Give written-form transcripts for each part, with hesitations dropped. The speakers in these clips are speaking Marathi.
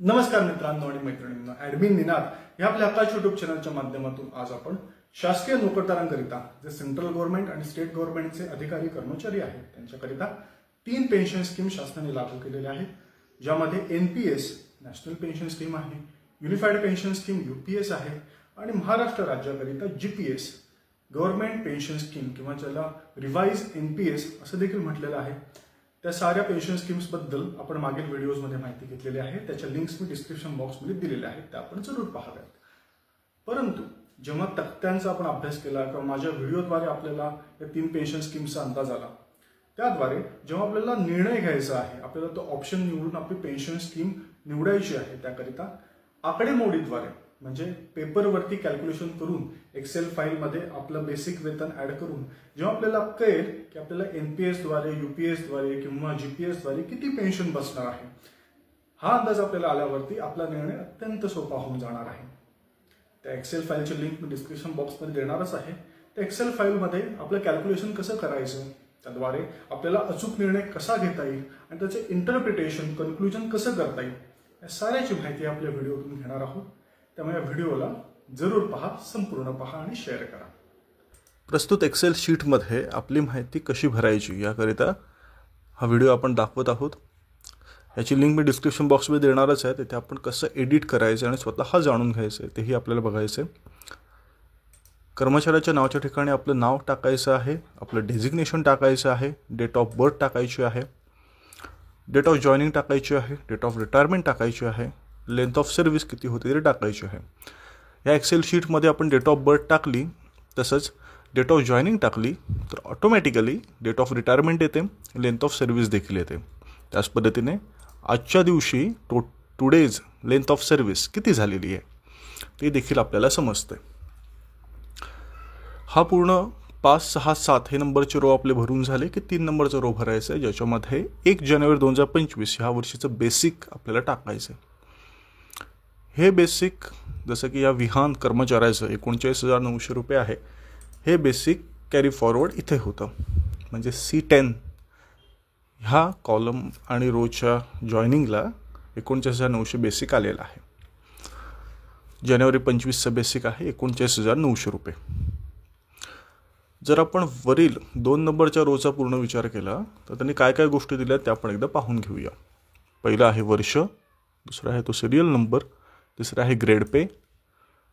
नमस्कार मित्रांनो आणि मैत्रिणींनो, ॲडमिन निनाद या आपल्या हक्काच्या युट्यूब चॅनलच्या माध्यमातून आज आपण शासकीय नोकरदारांकरिता जे सेंट्रल गव्हर्नमेंट आणि स्टेट गव्हर्नमेंटचे अधिकारी कर्मचारी आहेत त्यांच्याकरिता 3 पेन्शन स्कीम शासनाने लागू केलेल्या आहेत, ज्यामध्ये एनपीएस नॅशनल पेन्शन स्कीम आहे, युनिफाईड पेन्शन स्कीम यूपीएस आहे आणि महाराष्ट्र राज्याकरिता जीपीएस गव्हर्नमेंट पेन्शन स्कीम किंवा ज्याला रिवाइज एनपीएस असं देखील म्हटलेलं आहे. त्या साऱ्या पेन्शन स्कीम्स बद्दल आपण मागील व्हिडिओजमध्ये माहिती घेतलेली आहे. त्याच्या लिंक्स मी डिस्क्रिप्शन बॉक्समध्ये दिलेल्या आहेत, त्या आपण जरूर पाहाव्यात. परंतु जेव्हा तक्त्यांचा आपण अभ्यास केला किंवा माझ्या व्हिडिओद्वारे आपल्याला या 3 पेन्शन स्कीमचा अंदाज आला, त्याद्वारे जेव्हा आपल्याला निर्णय घ्यायचा आहे, आपल्याला तो ऑप्शन निवडून आपली पेन्शन स्कीम निवडायची आहे, त्याकरिता आकडेमोडीद्वारे म्हणजे पेपरवरती कॅल्क्युलेशन करून एक्सेल फाईलमध्ये आपलं बेसिक वेतन ऍड करून जेव्हा आपल्याला कळेल की आपल्याला एनपीएसद्वारे, यूपीएसद्वारे किंवा जीपीएसद्वारे किती पेन्शन बसणार आहे, हा अंदाज आपल्याला आल्यावरती आपला निर्णय अत्यंत सोपा होऊन जाणार आहे. त्या एक्सेल फाईलची लिंक मी डिस्क्रिप्शन बॉक्समध्ये देणारच आहे. त्या एक्सेल फाईलमध्ये आपलं कॅल्क्युलेशन कसं करायचं, त्याद्वारे आपल्याला अचूक निर्णय कसा घेता येईल आणि त्याचे इंटरप्रिटेशन, कन्क्लुजन कसं करता येईल, या साऱ्याची माहिती आपल्या व्हिडिओतून घेणार आहोत. त्यामुळे या व्हिडिओला जरूर पहा, संपूर्ण पहा आणि शेअर करा. प्रस्तुत एक्सेल शीटमध्ये आपली माहिती कशी भरायची याकरिता हा व्हिडिओ आपण दाखवत आहोत. याची लिंक मी डिस्क्रिप्शन बॉक्समध्ये देणारच आहे. तिथे आपण कसं एडिट करायचं आणि स्वतः जाणून घ्यायचं तेही आपल्याला बघायचं आहे. कर्मचाऱ्याच्या नावाच्या ठिकाणी आपलं नाव टाकायचं आहे, आपलं डेझिग्नेशन टाकायचं आहे, डेट ऑफ बर्थ टाकायची आहे, डेट ऑफ जॉईनिंग टाकायची आहे, डेट ऑफ रिटायरमेंट टाकायची आहे, लेंथ ऑफ सर्व्हिस किती होते ते टाकायची आहे. या एक्सेल शीटमध्ये आपण डेट ऑफ बर्थ टाकली, तसंच डेट ऑफ जॉईनिंग टाकली तर ऑटोमॅटिकली डेट ऑफ रिटायरमेंट येते, लेंथ ऑफ सर्व्हिस देखील येते. त्याच पद्धतीने आजच्या दिवशी टुडेज लेंथ ऑफ सर्व्हिस किती झालेली आहे ते देखील आपल्याला समजते. हा पूर्ण 5, 6, 7 हे नंबरचे रो आपले भरून झाले की 3 नंबरचा रो भरायचा आहे, ज्याच्यामध्ये 1 जानेवारी 2025 ह्या वर्षीचं बेसिक आपल्याला टाकायचं आहे. हे बेसिक जसं की या विहान कर्मचाऱ्याचं 39,900 रुपये आहे, हे बेसिक कॅरी फॉरवर्ड इथे होतं. म्हणजे C10 ह्या कॉलम आणि रोच्या जॉईनिंगला 39,900 बेसिक आलेला आहे. जानेवारी 25चं बेसिक आहे 39,900 रुपये. जर आपण वरील 2 नंबरच्या रोचा पूर्ण विचार केला तर त्यांनी काय काय गोष्टी दिल्या त्या आपण एकदा पाहून घेऊया. पहिलं आहे वर्ष, दुसरा आहे तो सिरियल नंबर, तिसरं आहे ग्रेड पे,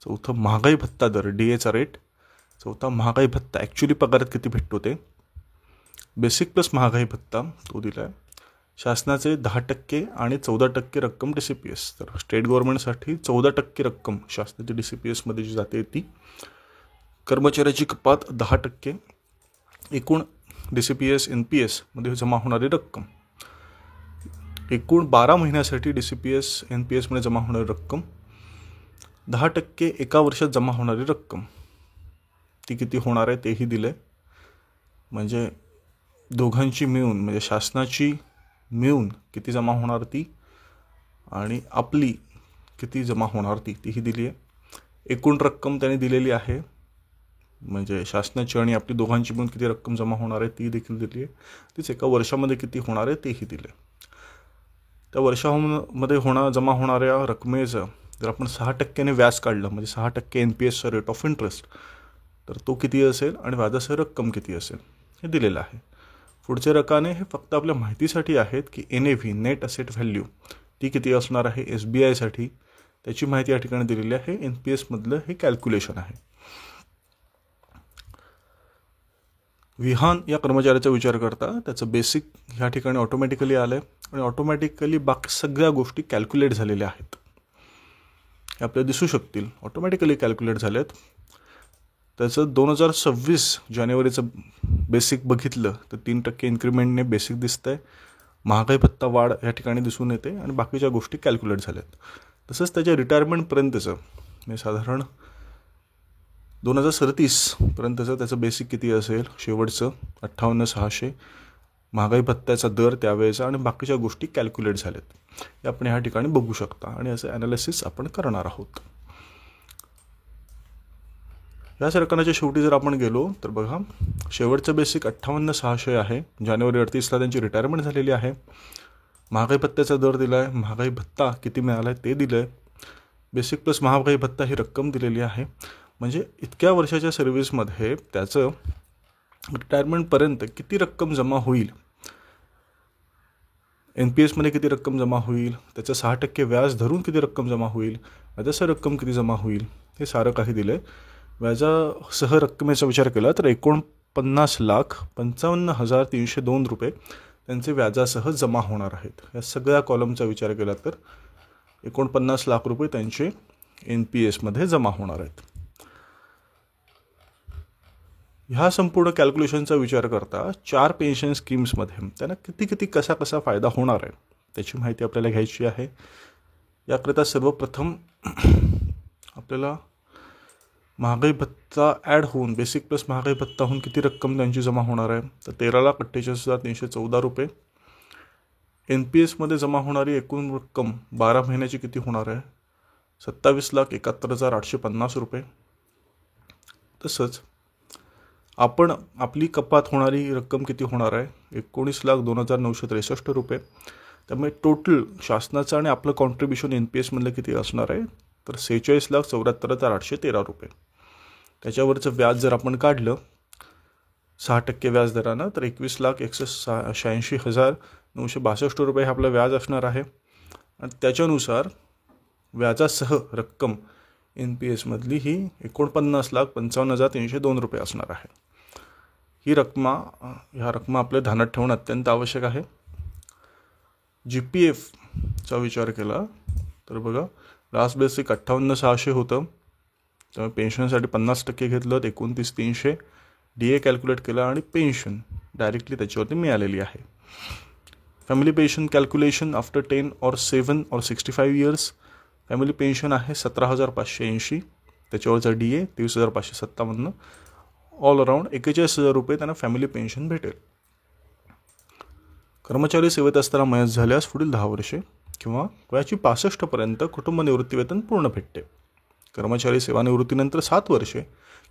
चौथं महागाई भत्ता दर DAचा रेट, चौथा महागाई भत्ता ॲक्च्युली पगारात किती भेटतो ते, बेसिक प्लस महागाई भत्ता तो दिला आहे, शासनाचे 10% आणि 14% रक्कम DCPS. तर स्टेट गव्हर्नमेंटसाठी 14% रक्कम शासनाची DCPSमध्ये जी जाते ती, कर्मचाऱ्याची कपात 10%, एकूण DCPS NPSमध्ये जमा होणारी रक्कम, एकूण 12 महिन्यासाठी DCPS NPSमध्ये जमा होणारी रक्कम, 10% एका वर्षात जमा होणारी रक्कम ती किती होणार आहे तेही दिलं आहे. म्हणजे दोघांची मिळून म्हणजे शासनाची मिळून किती जमा होणार ती आणि आपली किती जमा होणार तीही दिली आहे. एकूण रक्कम त्यांनी दिलेली आहे, म्हणजे शासनाची आणि आपली दोघांची मिळून किती रक्कम जमा होणार आहे ती देखील दिली आहे. तीच एका वर्षामध्ये किती होणार आहे तेही दिले. त्या वर्षामध्ये जमा होणाऱ्या रकमेचं जर आपण 6% व्याज काढलं, म्हणजे 6% NPSचा रेट ऑफ इंटरेस्ट, तर तो किती असेल आणि व्याजासह रक्कम किती असेल हे दिलेलं आहे. पुढचे रकाने हे फक्त आपल्या माहितीसाठी आहेत की NAV नेट असेट व्हॅल्यू ती किती असणार आहे SBIसाठी, त्याची माहिती या ठिकाणी दिलेली आहे. NPSमधलं हे कॅल्क्युलेशन आहे. विहान या कर्मचाऱ्याचा विचार करता त्याचं बेसिक ह्या ठिकाणी ऑटोमॅटिकली आलं आहे आणि ऑटोमॅटिकली बाकी सगळ्या गोष्टी कॅल्क्युलेट झालेल्या आहेत. हे आपल्याला दिसू शकतील, ऑटोमॅटिकली कॅल्क्युलेट झाले आहेत. त्याचं 2026 जानेवारीचं बेसिक बघितलं तर 3% इन्क्रिमेंटने बेसिक दिसतं आहे. महागाई भत्ता वाढ या ठिकाणी दिसून येते आणि बाकीच्या गोष्टी कॅल्क्युलेट झाल्यात. तसंच त्याच्या रिटायरमेंटपर्यंतचं म्हणजे साधारण 2037 पर्यंतचं त्याचं बेसिक किती असेल, शेवटचं 58,600, महागाई भत्त्याचा दर त्यावेळेचा आणि बाकीच्या गोष्टी कॅल्क्युलेट झाल्यात. हे आपण ह्या ठिकाणी बघू शकता आणि असं ॲनालिसिस आपण करणार आहोत. याच रकमाच्या शेवटी जर आपण गेलो तर बघा, शेवटचं बेसिक 58,600 आहे. जानेवारी 38ला त्यांची रिटायरमेंट झालेली आहे. महागाई भत्त्याचा दर दिला आहे, महागाई भत्ता किती मिळाला आहे ते दिलं आहे, बेसिक प्लस महागाई भत्ता ही रक्कम दिलेली आहे. म्हणजे इतक्या वर्षाच्या सर्व्हिसमध्ये त्याचं रिटायरमेंटपर्यंत किती रक्कम जमा होईल, NPSमध्ये किती रक्कम जमा होईल, त्याचं 6% व्याज धरून किती रक्कम जमा होईल, व्याजासह रक्कम किती जमा होईल, हे सारं काही दिलं आहे. व्याजासह रक्कमेचा विचार केला तर 49,55,302 रुपये त्यांचे व्याजासह जमा होणार आहेत. या सगळ्या कॉलमचा विचार केला तर 49 लाख रुपये त्यांचे NPSमध्ये जमा होणार आहेत. ह्या संपूर्ण कॅल्क्युलेशनचा विचार करता 4 पेन्शन स्कीम्समध्ये त्यांना किती कसा फायदा होणार आहे त्याची माहिती आपल्याला घ्यायची आहे. याकरिता सर्वप्रथम आपल्याला महागाई भत्ता ॲड होऊन बेसिक प्लस महागाई भत्ता होऊन किती रक्कम त्यांची जमा होणार आहे तर 13,48,314 रुपये. NPSमध्ये जमा होणारी एकूण रक्कम 12 महिन्याची किती होणार आहे, 27,71,850 रुपये. तसंच आपण आपली कपात होणारी रक्कम किती होणार आहे, 19,02,963 रुपये. त्यामुळे टोटल शासनाचं आणि आपलं कॉन्ट्रीब्युशन NPSमधलं किती असणार आहे तर 46,74,813 रुपये. त्याच्यावरचं व्याज जर आपण काढलं 6% व्याज दरानं तर 21,86,962 रुपये हे आपलं व्याज असणार आहे. आणि त्याच्यानुसार व्याजासह रक्कम NPSमधली ही 49,55,302 रुपये असणार आहे. ह्या रकमा आपल्या ध्यानात ठेवणं अत्यंत आवश्यक आहे. GPFचा विचार केला तर बघा लास्ट बेसिक 58,600 होतं, त्यामुळे पेन्शनसाठी 50% घेतलं, 29,300 DA कॅल्क्युलेट केला आणि पेन्शन डायरेक्टली त्याच्यावरती मिळालेली आहे. Family pension calculation after 10 or 7 or 65 years family pension आहे 17,580, त्याच्यावरचा DA 23,557, ऑल अराउंड 41,000 रुपये त्यांना फॅमिली पेन्शन भेटेल. कर्मचारी सेवेत असताना मयत झाल्यास पुढील 10 वर्षे किंवा वयाची 65 पर्यंत कुटुंब निवृत्तीवेतन पूर्ण भेटते. कर्मचारी सेवानिवृत्तीनंतर 7 वर्षे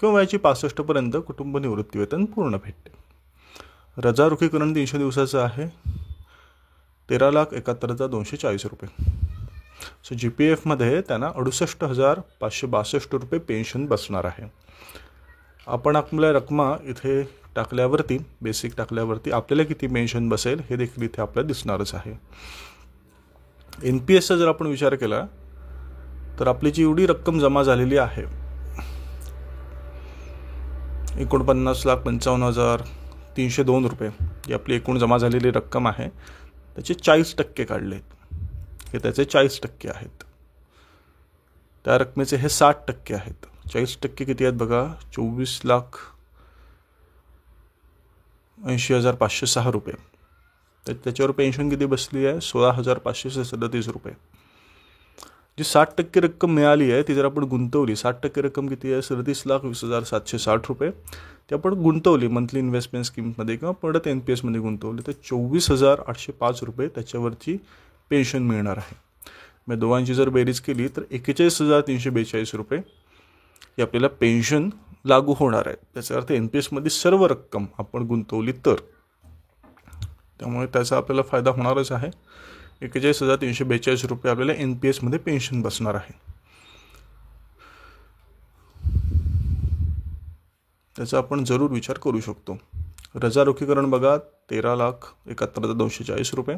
किंवा वयाची 65 पर्यंत कुटुंब निवृत्तीवेतन पूर्ण भेटते. रजा रोखीकरण 300 दिवसाचं आहे, 13,71,240 रुपये. सो GPFमध्ये त्यांना 68,562 रुपये पेन्शन बसणार आहे. आपण आपल्या रकमा इथे टाकल्यावरती बेसिक टाकल्यावरती आपल्याला किती पेन्शन बसेल हे देखील इथे आपल्याला दिसणारच आहे. NPSचा जर आपण विचार केला तर आपली जी एवढी रक्कम जमा झालेली आहे 49,55,302 रुपये ही आपली एकूण जमा झालेली रक्कम आहे, त्याचे 40% काढलेत, हे त्याचे 40% आहेत. त्या रकमेचे हे 60% आहेत. 40% किती आहेत बघा, 24,80,506 रुपये. तर त्याच्यावर पेन्शन किती बसली आहे, 16,537 रुपये. जी 60% रक्कम मिळाली आहे ती जर आपण गुंतवली, 60% रक्कम किती आहे, 37,20,760 रुपये. ती आपण गुंतवली मंथली इन्व्हेस्टमेंट स्कीममध्ये किंवा परत NPSमध्ये गुंतवली तर 24,805 रुपये त्याच्यावरची पेन्शन मिळणार आहे. मग दोघांची जर बेरीज केली तर 41,342 रुपये ही आपल्याला पेन्शन लागू होणार आहे. त्याचा अर्थ NPSमध्ये सर्व रक्कम आपण गुंतवली तर, त्यामुळे त्याचा आपल्याला फायदा होणारच आहे. 41,342 रुपये आपल्याला NPSमध्ये पेन्शन बसणार आहे. त्याचा आपण जरूर विचार करू शकतो. रजा रोखीकरण बघा 13,71,240 रुपये.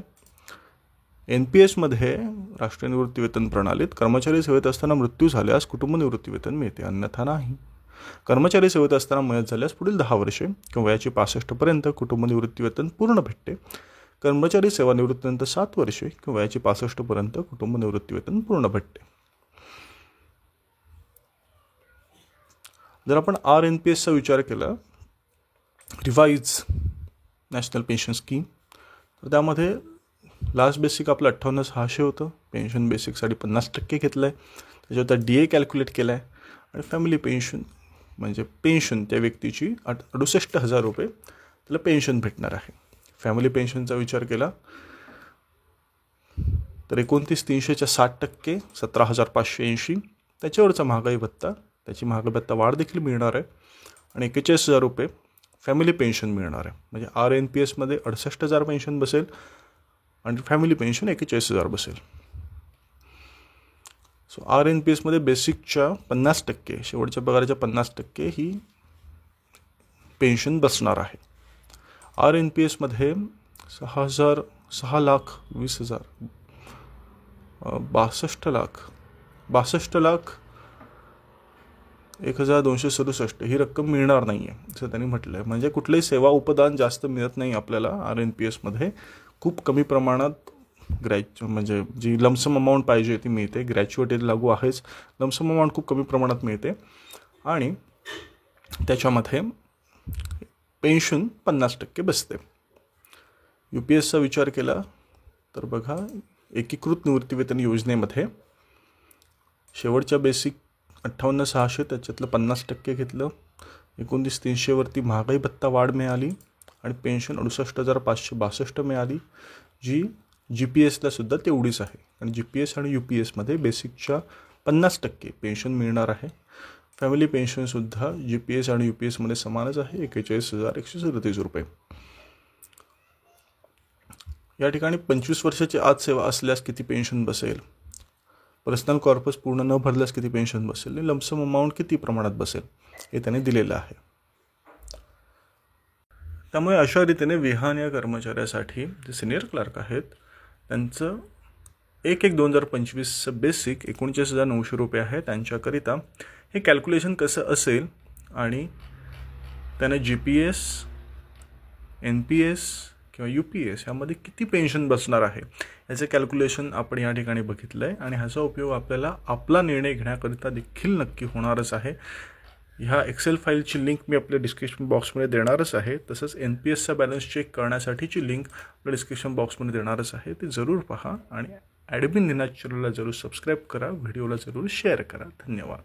NPSमध्ये राष्ट्रीय निवृत्तीवेतन प्रणालीत कर्मचारी सेवेत असताना मृत्यू झाल्यास कुटुंब निवृत्तीवेतन मिळते, अन्यथा नाही. कर्मचारी सेवेत असताना मयत झाल्यास पुढील 10 वर्षे किंवा वयाची 65 पर्यंत कुटुंब निवृत्तीवेतन पूर्ण भेटते. कर्मचारी सेवानिवृत्तीनंतर 7 वर्षे किंवा वयाची 65 पर्यंत कुटुंब निवृत्तीवेतन पूर्ण भेटते. जर आपण RNPSचा विचार केला, रिवाइज नॅशनल पेन्शन स्कीम, तर त्यामध्ये लास्ट बेसिक आपलं 58,600 होतं, पेन्शन बेसिकसाठी 50% घेतलं आहे, त्याच्यावर DA कॅल्क्युलेट केला आहे आणि फॅमिली पेन्शन म्हणजे पेन्शन त्या व्यक्तीची 68,000 रुपये त्याला पेन्शन भेटणार आहे. फॅमिली पेन्शनचा विचार केला तर 29,300च्या 60% 17,580, त्याच्यावरचा महागाई भत्ता, त्याची महागाई भत्ता वाढ देखील मिळणार आहे आणि 41,000 रुपये फॅमिली पेन्शन मिळणार आहे. म्हणजे RNPSमध्ये 68,000 पेन्शन बसेल आणि फॅमिली पेन्शन 41,000 बसेल. सो RNPS बेसिकच्या 50%, शेवटच्या पगाराच्या 50% ही पेन्शन बसणार आहे. RNPS 6,20,000, 62,1,267 ही रक्कम मिळणार नाही आहे असं त्यांनी म्हटलं आहे. म्हणजे कुठलंही सेवा उपदान जास्त मिळत नाही आपल्याला RNPS. खूप कमी प्रमाणात म्हणजे जी लमसम अमाऊंट पाहिजे ती मिळते. ग्रॅच्युएटी लागू आहेच, लमसम अमाऊंट खूप कमी प्रमाणात मिळते आणि त्याच्यामध्ये पेन्शन 50% बसते. UPSचा विचार केला तर बघा, एकीकृत निवृत्तीवेतन योजनेमध्ये शेवटच्या बेसिक 58,600 त्याच्यातलं 50% घेतलं. 29,300 वरती महागाई भत्ता वाढ मिळाली आणि पेन्शन 68,562 मिळाली, जी GPSला सुद्धा तेवढीच आहे. आणि GPS आणि UPS बेसिकच्या 50% पेन्शन मिळणार आहे. फॅमिली पेन्शनसुद्धा GPS आणि UPS समानच आहे, 41,137 रुपये. या ठिकाणी 25 वर्षाची आत सेवा असल्यास किती पेन्शन बसेल, पर्सनल कॉर्पस पूर्ण न भरल्यास किती पेन्शन बसेल, लमसम अमाऊंट किती प्रमाणात बसेल हे त्याने दिलेलं आहे. त्यामुळे अशा रीतीने विहान या कर्मचाऱ्यासाठी जे सिनियर क्लार्क आहेत त्यांचं 1/1/2025 बेसिक 39,900 रुपये आहे. त्यांच्याकरिता हे कॅल्क्युलेशन कसं असेल आणि त्याने GPS, NPS किंवा UPS यामध्ये किती पेन्शन बसणार आहे याचे कॅल्क्युलेशन आपण या ठिकाणी बघितलं आहे आणि ह्याचा उपयोग आपल्याला आपला निर्णय घेण्याकरिता देखील नक्की होणारच आहे. ह्या एक्सेल फाईलची लिंक मी आपल्या डिस्क्रिप्शन बॉक्समध्ये देणारच आहे. तसंच NPSचा बॅलन्स चेक करण्यासाठीची लिंक आपल्या डिस्क्रिप्शन बॉक्समध्ये देणारच आहे. ते जरूर पहा आणि ॲडमिन निनाद चॅनलला जरूर सबस्क्राईब करा, व्हिडिओला जरूर शेअर करा. धन्यवाद.